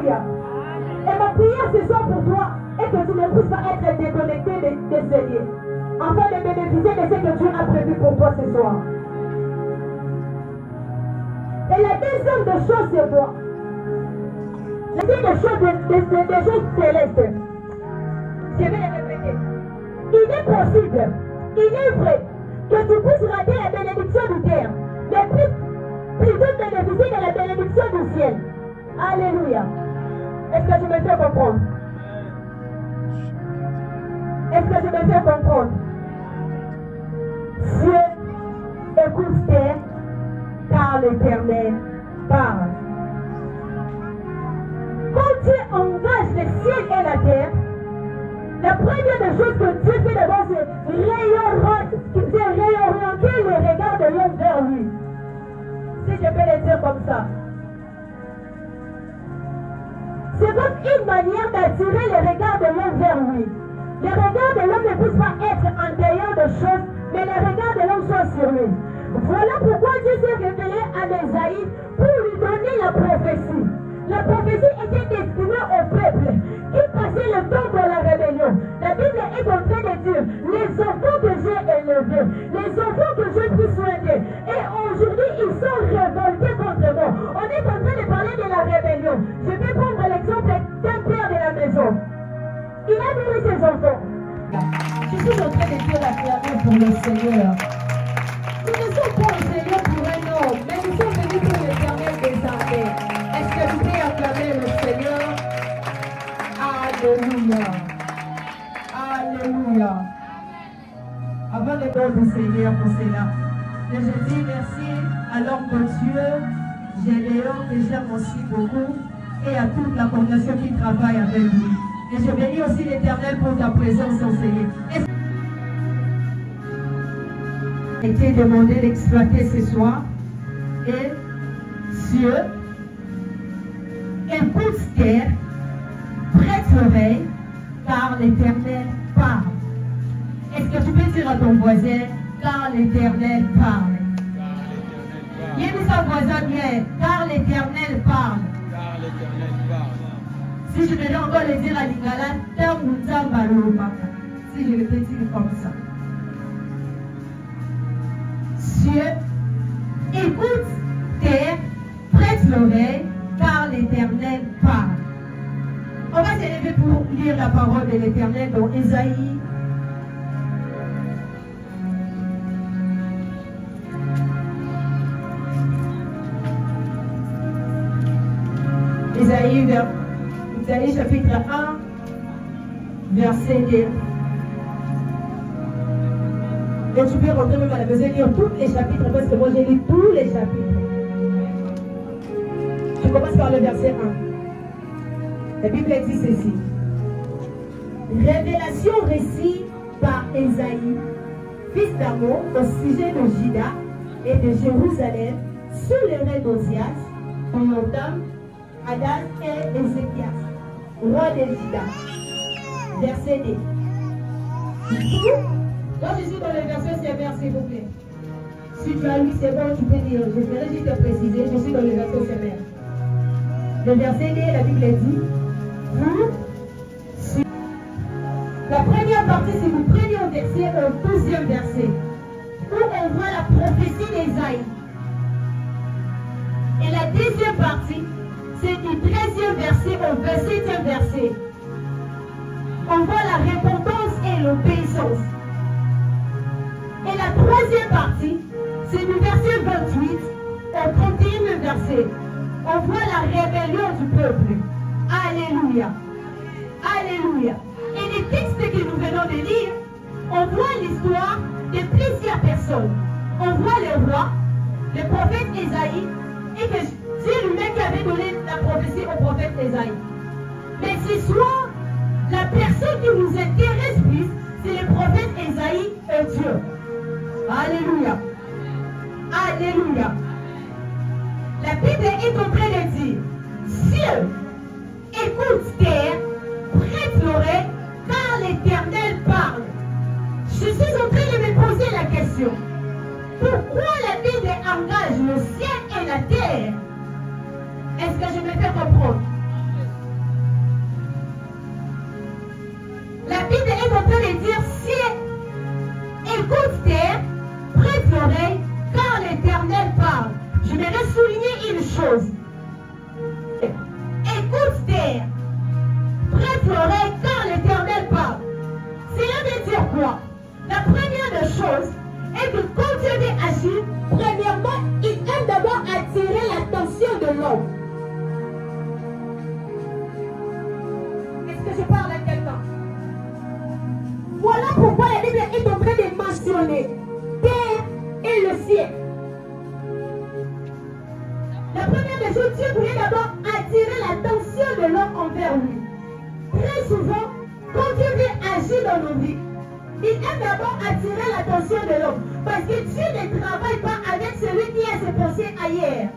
Alléluia. Et ma prière ce soir pour toi est que tu ne puisses pas être déconnecté des Seigneurs, afin de bénéficier de ce que Dieu a prévu pour toi ce soir. Et la deuxième des choses, c'est quoi? La deuxième des choses célestes. Je vais les répéter. Il est possible, il est vrai, que tu puisses rater la bénédiction du terre, mais plutôt bénéficier de la bénédiction du ciel. Alléluia. Est-ce que je me fais comprendre? Est-ce que je me fais comprendre? Dieu écoute terre, car l'Éternel parle. Quand Dieu engage le ciel et la terre, la première des choses que Dieu fait d'abord, c'est réorienter le regard de l'homme vers lui. Si je peux le dire comme ça. C'est donc une manière d'attirer le regard de l'homme vers lui. Le regard de l'homme ne puisse pas être en dehors de choses, mais le regard de l'homme soit sur lui. Voilà pourquoi Dieu s'est révélé à Esaïe pour lui donner la prophétie. La prophétie était destinée au peuple qui passait le temps dans la rébellion. La Bible est en train de dire, les enfants que j'ai élevés, les enfants que j'ai pris soin d'eux, et aujourd'hui ils sont révoltés contre moi. On est en train de parler de la rébellion. Je vais prendre l'exemple d'un père de la maison. Il a nourri ses enfants. Je suis en train de dire la prière pour le Seigneur. Nous ne sommes pas au Seigneur pour un homme, mais nous sommes venus pour l'Éternel des armées. Est-ce que vous pouvez acclamer le Seigneur? Alléluia. Alléluia. Avant de donner au Seigneur pour cela, je dis merci à l'homme de Dieu, Gédéon, que j'aime aussi beaucoup, et à toute la congregation qui travaille avec lui. Et je bénis aussi l'Éternel pour ta présence au Seigneur. Il a été demandé d'exploiter ce soir. Et Dieu écoute terre, prête l'oreille, car l'Éternel parle. Est-ce que tu peux dire à ton voisin, car l'Éternel parle? Il y a mis son voisin bien, car l'Éternel parle. Car l'Éternel parle. Si je devais encore le dire à Lingala, si je le peux dire comme ça. Dieu écoute terre, prête l'oreille, car l'Éternel parle. On va s'élever pour lire la parole de l'Éternel dans Ésaïe. Ésaïe chapitre 1, verset 2. Et tu peux rentrer même à la maison et lire tous les chapitres, parce que moi j'ai lu tous les chapitres. Je commence par le verset 1. La Bible dit ceci. Révélation récit par Ésaïe, fils d'Amon, au sujet de Juda et de Jérusalem, sous les règnes d'Osias, Jotham, Adas et Ézéchias, roi de Juda. Verset 2. Quand je suis dans le verset sévère, s'il vous plaît. Si tu as lu, c'est bon, tu peux lire. Je ferai juste te préciser, je suis dans le verset sévère. Le verset 2, la Bible dit, la première partie, si vous prenez au verset, au 12e verset, où on voit la prophétie d'Ésaïe. Et la deuxième partie, c'est du 13e verset au 27e verset. On voit la repentance et l'obéissance. Et la troisième partie, c'est du verset 28 au 31e verset. On voit la rébellion du peuple. Alléluia. Alléluia. Et les textes que nous venons de lire, on voit l'histoire de plusieurs personnes. On voit le roi, le prophète Ésaïe, et que c'est lui-même qui avait donné la prophétie au prophète Ésaïe. Mais ce soir, la personne qui nous intéresse plus, c'est le prophète Ésaïe et Dieu. Alléluia. Alléluia. La Bible est en train de dire, Dieu, écoute terre, prête l'oreille, car l'Éternel parle. Je suis en train de me poser la question. Pourquoi la Bible engage le ciel et la terre? Est-ce que je me fais comprendre? souligner une chose. Écoute terre. Prête l'oreille quand l'Éternel parle. Cela veut dire quoi? La première des choses est que quand Dieu veut agir, premièrement, il aime d'abord attirer l'attention de l'homme. Est-ce que je parle à quelqu'un? Voilà pourquoi la Bible est en train de mentionner terre et le ciel. La première des choses, Dieu voulait d'abord attirer l'attention de l'homme envers lui. Très souvent, quand Dieu veut agir dans nos vies, il aime d'abord attirer l'attention de l'homme. Parce que Dieu ne travaille pas avec celui qui a ses pensées ailleurs.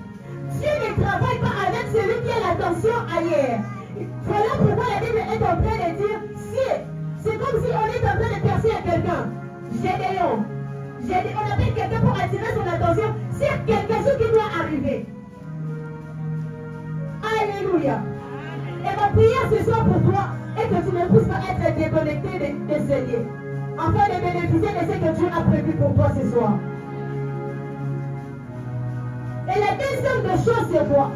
Dieu ne travaille pas avec celui qui a l'attention ailleurs. Voilà pourquoi la Bible est en train de dire, c'est comme si on est en train de percer à quelqu'un. Gédéon. On appelle quelqu'un pour attirer son attention sur quelque chose qui doit arriver. Alléluia. Et ma prière ce soir pour toi est que tu ne puisses pas être déconnecté de ce lieu, afin de bénéficier de ce que Dieu a prévu pour toi ce soir. Et la deuxième des choses, c'est quoi?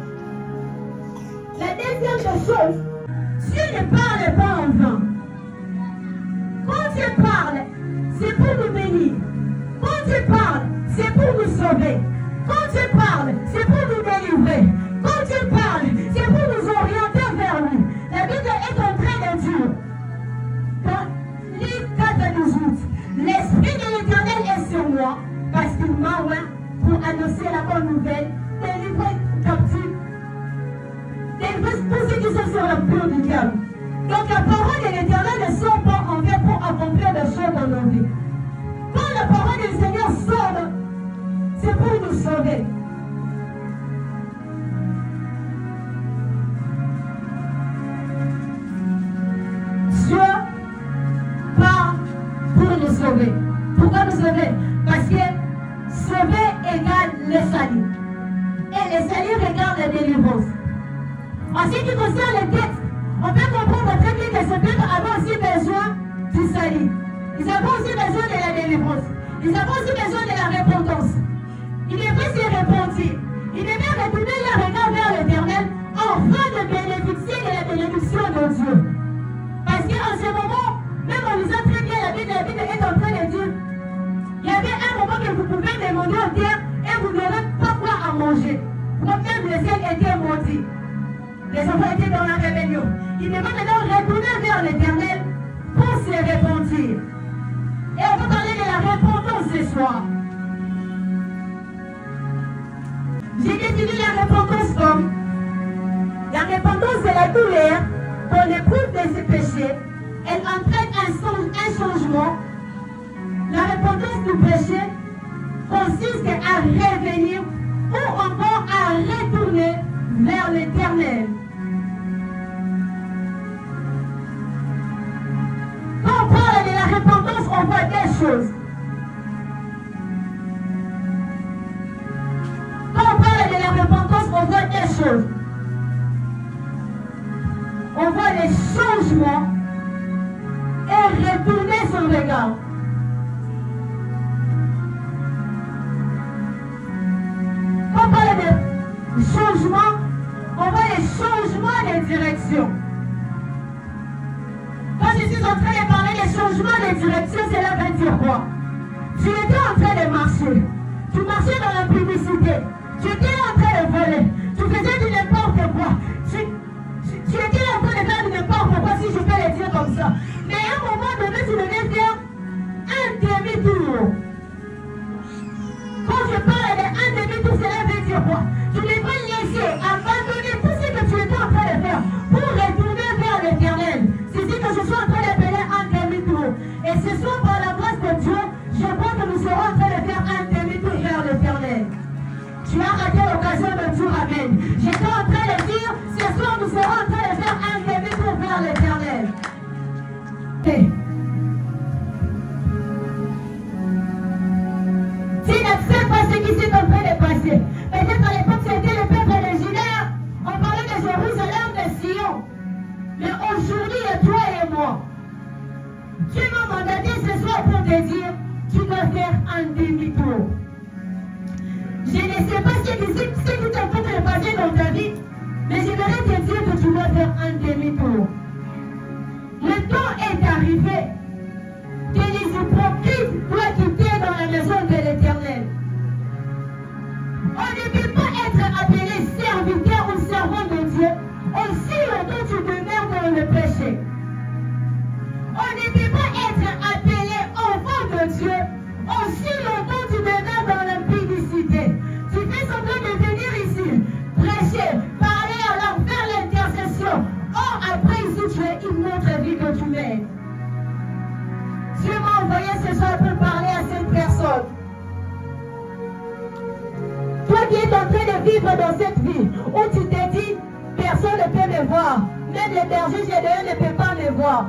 La deuxième des choses, Dieu ne parle pas en vain. Quand Dieu parle, c'est pour nous bénir. Quand Dieu parle, c'est pour nous sauver. Quand Dieu parle, c'est pour nous délivrer. Quand Dieu parle, c'est pour nous orienter vers lui. La Bible est en train de dire, dans Luc 4:18, l'Esprit de l'Éternel est sur moi, parce qu'il m'a oint pour annoncer la bonne nouvelle, délivrer captifs, délivrer tous ceux qui sont sur le plan du diable. Donc la parole de l'Éternel ne sort pas en fait pour accomplir des choses dans nos vies. Quand la parole du Seigneur sort, c'est pour nous sauver. Dieu parle pour nous sauver. Pourquoi nous sauver? Parce que sauver égale le salut. Et le salut égale la délivrance. En ce qui concerne le texte, on peut comprendre très bien que ce peuple avait aussi besoin du salut. Ils avaient aussi besoin de la délivrance. Ils avaient aussi besoin de la repentance. Ils devaient se repentir. Ils devaient retourner leur regard vers l'Éternel afin de bénéficier de la bénédiction de Dieu. Parce qu'en ce moment, même en lisant très bien la Bible est en train de dire, il y avait un moment que vous pouvez demander au terre et vous n'aurez pas quoi à manger. Même le ciel était maudit. Les enfants étaient dans la rébellion. Ils devaient maintenant retourner vers l'Éternel pour se repentir. Et on va parler de la repentance ce soir. J'ai défini la repentance comme la repentance de la douleur qu'on éprouve de ses péchés. Elle entraîne un changement. La repentance du péché consiste à revenir ou encore à retourner vers l'Éternel. Quand on parle de la repentance, on voit des choses. Quand on parle de la repentance, on voit des choses. On voit les changements et retourner son regard. Quand on parle de changement, on voit les changements de direction. Quand je suis en train de parler des changements de direction, cela veut dire quoi? Tu étais en train de marcher. Tu marchais dans la publicité. Tu étais en train de voler. Tu faisais du n'importe quoi. Tu étais en train de faire du n'importe quoi, si je peux le dire comme ça. Mais à un moment donné, tu devais faire un demi-tour. Quand je parle d'un demi-tour, cela veut dire quoi? Tu devrais laisser, abandonner tout ce que tu étais en train de faire pour retourner vers l'Éternel. C'est ce que je suis en train d'appeler un demi-tour. Et ce soir, par la grâce de Dieu, je crois que nous serons en train de faire un demi-tour vers l'Éternel. Tu as raté l'occasion de dire Amen. J'étais en train de dire, ce soir, nous serons en train de faire un demi-tour vers l'Éternel. Tu n'acceptes pas ce qui s'est en train de passer. Peut-être à l'époque, c'était le peuple originaire. On parlait de Jérusalem, de Sion. Mais aujourd'hui, toi et moi, Dieu m'a mandaté ce soir pour te dire, tu dois faire un demi-tour. Je ne sais pas ce qui t'est en train de passer dans ta vie, mais j'aimerais te dire que tu dois faire un demi-tour. Le temps est arrivé que les hypocrites doivent quitter dans la maison de l'Éternel. On ne peut pas être appelé serviteur ou servant de Dieu aussi longtemps tu demeures dans le péché. On ne peut pas être appelé enfant de Dieu aussi longtemps tu demeures dans l'impudicité. Tu fais semblant de venir ici, prêcher, parler à l'homme, faire l'intercession. Or, après ici, tu es une autre vie que tu mènes. Dieu m'a envoyé ce soir pour parler à cette personne. Toi qui es en train de vivre dans cette vie, où tu t'es dit, personne ne peut me voir. Même les bergers généraux ne peuvent pas me voir.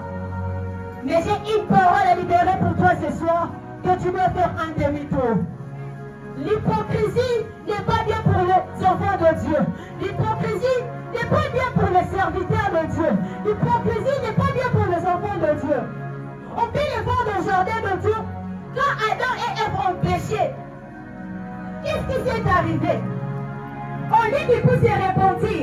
Mais j'ai une parole à libérer pour toi ce soir, que tu dois faire un demi-tour. L'hypocrisie n'est pas bien pour les enfants de Dieu. L'hypocrisie n'est pas bien pour les serviteurs de Dieu. L'hypocrisie n'est pas bien pour les enfants de Dieu. On peut les voir dans le jardin de Dieu. Quand Adam et Ève ont péché, qu'est-ce qui s'est arrivé? On dit qu'il faut se repentir.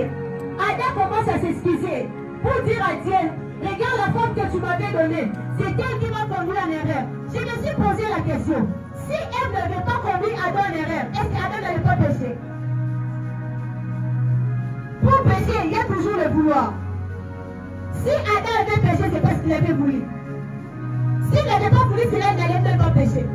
Adam commence à s'excuser pour dire à Dieu, regarde la femme que tu m'avais donnée. C'est elle qui m'a conduit en erreur. Je me suis posé la question. Si Ève n'avait pas conduit Adam en erreur, est-ce qu'Adam n'allait pas pécher? Pour pécher, il y a toujours le vouloir. Si Adam avait péché, c'est parce qu'il avait voulu. S'il n'avait pas voulu, c'est là qu'il n'allait même pas pécher.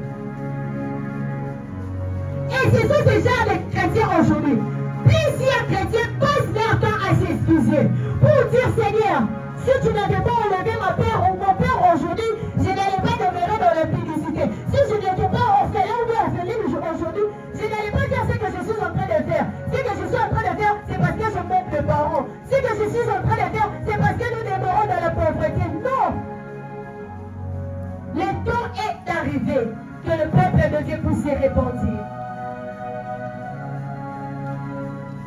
Et c'est ça ce genre de chrétiens aujourd'hui. Plusieurs chrétiens passent leur temps à s'excuser pour dire Seigneur, si tu n'avais pas enlevé ma père ou mon père aujourd'hui, je n'allais pas demeurer dans l'impudicité. Si je n'étais pas orphelin ou orpheline aujourd'hui, je n'allais pas faire ce que je suis en train de faire. Ce que je suis en train de faire, c'est parce que je manque de parents. Ce que je suis en train de faire, c'est parce que nous demeurons dans la pauvreté. Non! Le temps est arrivé que le peuple de Dieu puisse se repentir.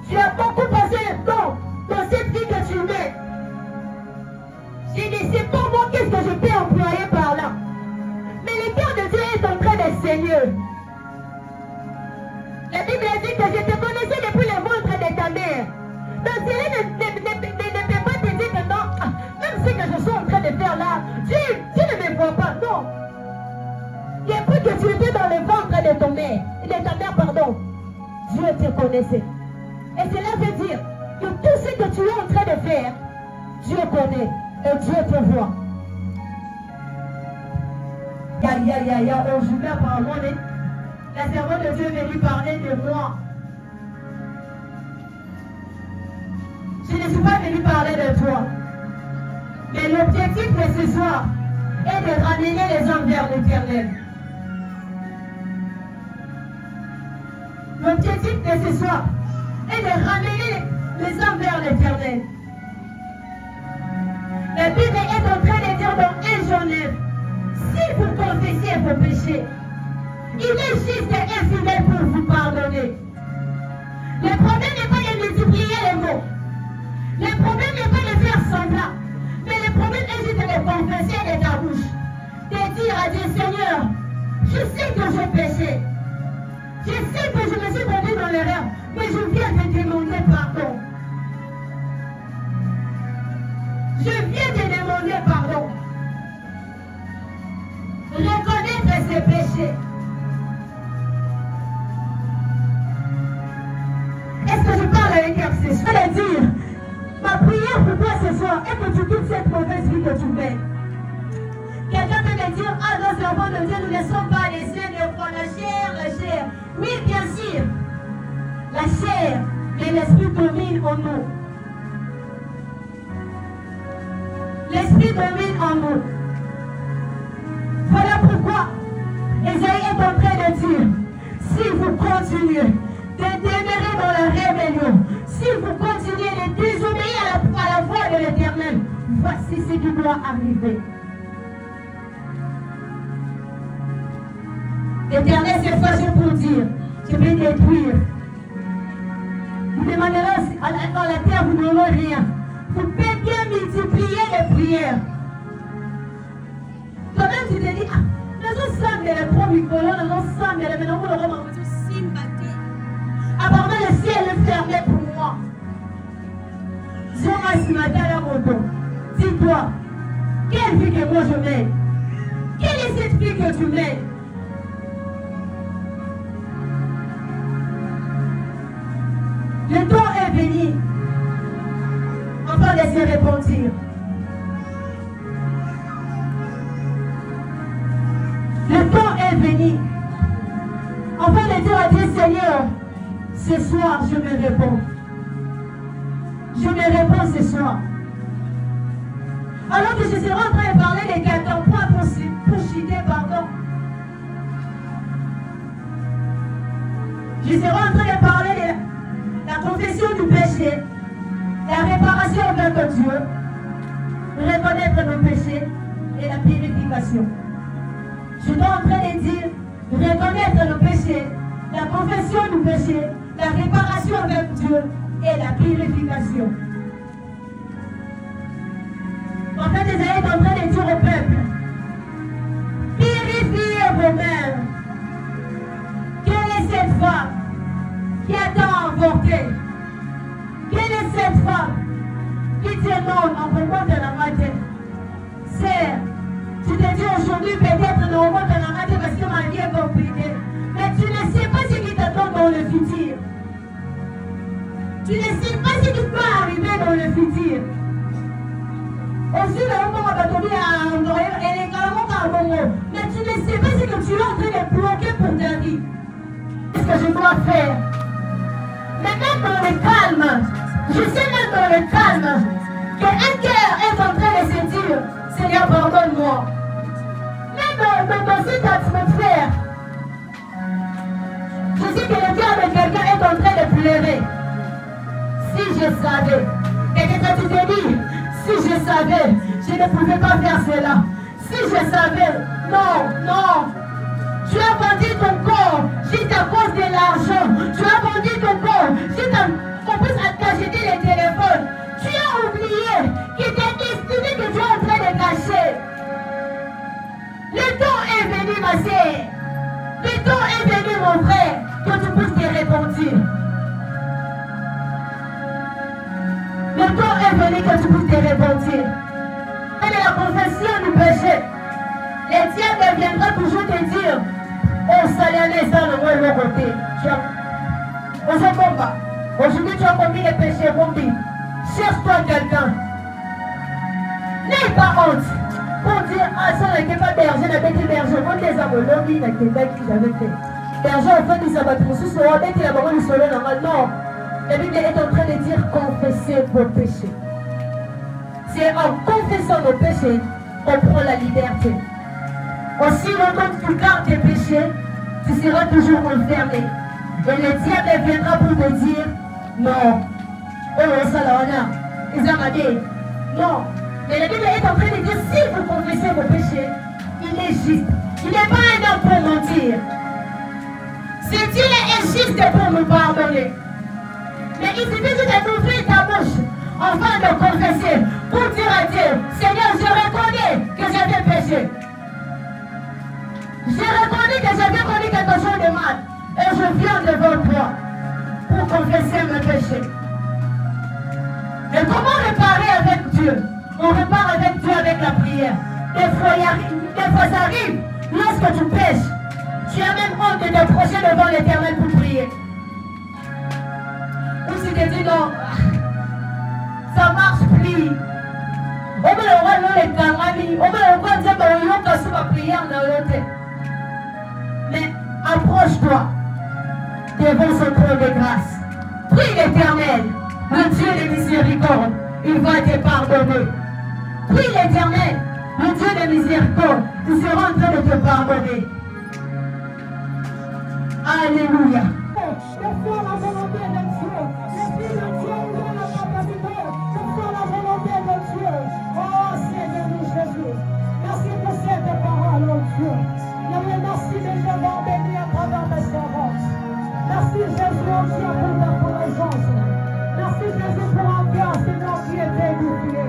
Tu as beaucoup passé le temps dans cette vie que tu mets. Je ne sais pas moi qu'est-ce que je peux employer par là. Mais le cœur de Dieu est en train de saigner. La Bible dit que je te connaissais depuis le ventre de ta mère. Donc Dieu ne peut pas te dire que non, même ce que je suis en train de faire là, Dieu ne me voit pas, non. Depuis que tu étais dans le ventre de ta mère, pardon, Dieu te connaissait. Et cela veut dire que tout ce que tu es en train de faire, Dieu connaît et Dieu te voit. Aujourd'hui, apparemment, la servante de Dieu est venue parler de moi. Je ne suis pas venue parler de toi. Mais l'objectif de ce soir est de ramener les hommes vers l'Éternel. L'objectif de ce soir est de ramener les hommes vers l'Éternel. La Bible est en train de dire dans 1 Jean 9, si vous confessez vos péchés, il est juste et infidèle pour vous pardonner. Le problème n'est pas de multiplier les mots. Le problème n'est pas de faire semblant. Mais le problème est juste de confesser de ta bouche. De dire à Dieu, Seigneur, je sais que j'ai péché. Je sais que je me suis tombé dans l'erreur. Mais je viens te demander pardon. Je viens te demander pardon. Reconnaître ses péchés. Est-ce que je parle avec accès? Je vais le dire. Ma prière pour toi ce soir est que tu quittes cette mauvaise vie que tu mènes. Quelqu'un peut me dire, ah nos enfants de Dieu, nous ne sommes pas les saints, la chair, la chair. Oui, bien sûr. La chair, mais l'esprit domine en nous. L'esprit domine en nous. Voilà pourquoi Esaïe est en train de dire, si vous continuez de demeurer dans la rébellion, si vous continuez de désobéir à la voix de l'Éternel, voici ce qui doit arriver. L'Éternel s'est fâché pour dire, je vais détruire. Vous demanderez dans la terre, vous n'aurez rien. Vous pouvez bien multiplier les prières. Toi-même, tu te dis, ah, nous sommes les premiers colons, nous sommes les meilleurs, nous sommes les Apparemment, le ciel est fermé pour moi. Dis-moi ce matin à mon dos. Dis-toi, quelle vie que moi je mène? Quelle est cette vie que tu mènes? Le temps est venu. Enfin, laissez repentir. Le temps est venu. Enfin, de dire à Dieu, Seigneur, ce soir, je me réponds. Je me réponds ce soir. Alors que je serai en train de parler des 14 points pour citer, pardon. Je serai en train de parler de la confession du péché, la réparation envers Dieu, reconnaître nos péchés et la purification. Je suis en train de dire reconnaître nos péchés, la confession du péché, la réparation avec Dieu et la purification. En fait, Isaïe est en train de dire au peuple, purifiez vos mères. Quelle est cette femme qui a tant emporté? Quelle est cette femme qui te demande en moment de la matin? Sœur, tu te dis aujourd'hui peut-être dans le moment de la matin parce que ma vie est compliquée. Mais tu ne sais pas ce qui t'attend dans le futur. Tu ne sais pas ce qui peut arriver dans le futur. Aussi, le moment où on va tomber à Andorre, elle est également par bon mot. Mais tu ne sais pas ce que tu es en train de bloquer pour ta vie. Qu'est-ce que je dois faire? Mais même dans le calme, je sais même dans le calme, qu'un cœur est en train de se dire, Seigneur, pardonne-moi. Même dans cette atmosphère, je sais que le cœur de quelqu'un est en train de pleurer. Si je savais, peut-être tu te dis, si je savais, je ne pouvais pas faire cela. Si je savais, non, non. Tu as vendu ton corps juste à cause de l'argent. Tu as vendu ton corps juste qu'on puisse t'acheter les téléphones. Tu as oublié que tes destinées que tu es en train de cacher. Le temps est venu, ma sœur. Le temps est venu, mon frère, que tu puisses te repentir. Le temps est venu que tu puisses te repentir. Et de la confession du péché, le diable viendra toujours te dire, oh, ça l'année, ça le moins le côté. On se combat. Aujourd'hui, tu as commis les péchés, commis. Cherche-toi quelqu'un. N'aie pas honte. Pour dire, ah, ça n'était pas berger, n'avait été berger. Moi, les abologues, n'était pas qui j'avais fait. Berger, en fait, ils s'abattent pour ce soir, dès qu'il a vraiment le soleil normal. Non. La Bible est en train de dire confessez vos péchés. C'est en confessant nos péchés qu'on prend la liberté. Aussi longtemps que tu gardes tes péchés, tu seras toujours enfermé. Et le diable viendra pour te dire non. Oh, ça là, ils ont dit non. Mais la Bible est en train de dire si vous confessez vos péchés, il est juste. Il n'est pas un homme pour mentir. C'est Dieu est juste pour nous pardonner. Mais il suffit juste d'ouvrir ta bouche afin de confesser pour dire à Dieu, Seigneur, je reconnais que j'avais péché. Je reconnais que j'avais commis quelque chose de mal. Et je viens devant toi pour confesser mes péchés. Et comment réparer avec Dieu? On répare avec Dieu avec la prière. Des fois ça arrive, lorsque tu pêches, tu as même honte de t'approcher devant l'Éternel pour prier. Ou si tu dis non, ça marche plus. On me le roi non les camarades, on me le roi dire que on a sous ma prière dans l'autre. Mais approche-toi devant son trône de grâce. Prie l'Éternel, le Dieu de miséricorde, il va te pardonner. Prie l'Éternel, le Dieu de miséricorde, il sera en train de te pardonner. Alléluia. Merci pour cette parole, oh Dieu. Merci de nous avoir bénis à travers mes servantes. Merci Jésus, oh Dieu, pour ta présence. Merci Jésus pour un cœur, Seigneur, qui est édifié.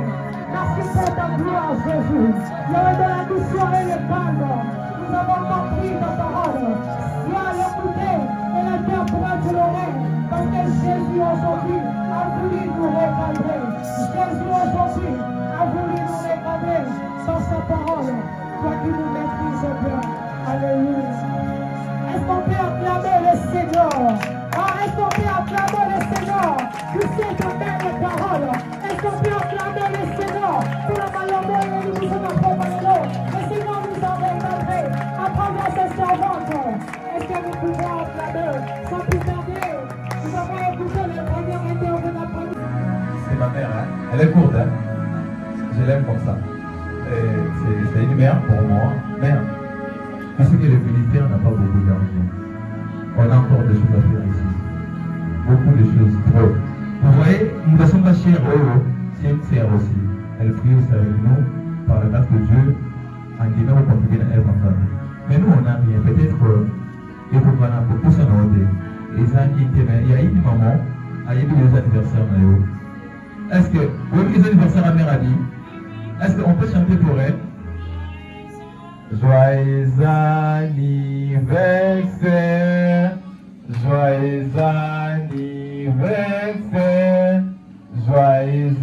Merci pour ta gloire, Jésus. L'heure de la mission et le calme. Nous avons compris ta parole. Viens l'écouter et le cœur pour être l'oreille. Parce que Jésus aujourd'hui a voulu nous recadrer. Jésus aujourd'hui a voulu nous recadrer par sa parole. Toi qui nous maîtrises bien. Alléluia. Est-ce qu'on peut acclamer le Seigneur? Est-ce qu'on peut acclamer le Seigneur? Tu sais ta belle parole. Est-ce qu'on peut acclamer le Seigneur? Pour la malheur et nous nous accompagnons. Le Seigneur nous a recadrés à travers ses servantes. Est-ce que nous pouvons acclamer sans plus tarder? Nous avons écouté le premier intervenant. C'est ma mère, hein? Elle est courte, hein? Je l'aime comme ça. C'est une mère pour moi. Mère, tu sais que le militaire n'a pas beaucoup d'argent. On a encore des choses à faire ici. Beaucoup de choses, trop. Vous voyez, nous ne sommes pas chers, c'est une sœur aussi. Elle prie aussi avec nous, par la grâce de Dieu, en disant qu'on contribue à elle en famille. Mais nous, on n'a rien. Peut-être il faut qu'on a beaucoup ça dans le il y a une maman, il y a eu des anniversaires. Est-ce que, oui, les anniversaires à mère a dit, est-ce qu'on peut chanter pour elle? Joyeux anniversaire, joyeux anniversaire, joyeux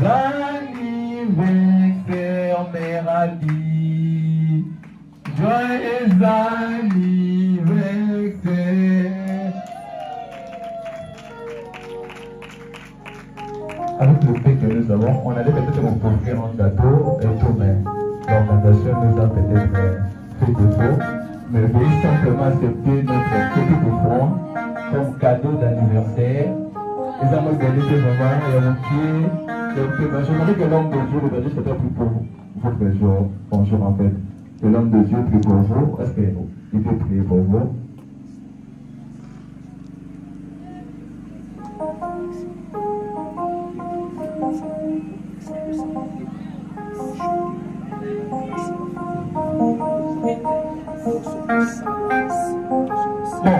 anniversaire, mère a dit, joyeux anniversaire. Avec le fait que nous avons, on allait peut-être vous offrir un gâteau et tout, mais l'organisation nous a peut-être fait défaut. Mais veuillez simplement accepter notre petit offrande comme cadeau d'anniversaire. Les amours organisés vraiment et un pied. J'aimerais que l'homme de Dieu, le berger, c'était plus pour votre jour. Bonjour en fait. Que l'homme de Dieu prie pour vous. Est-ce qu'il peut prier pour vous? Bon,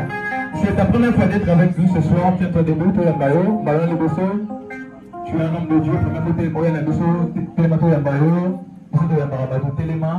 c'est ta première fois d'être avec nous ce soir. Tiens-toi debout, tu es en baillot. Baillot le bosso. Tu es un homme de Dieu. Premier côté, moi, il y a un bosso. Téléma, tu es en baillot. Tu es en baillot. Téléma.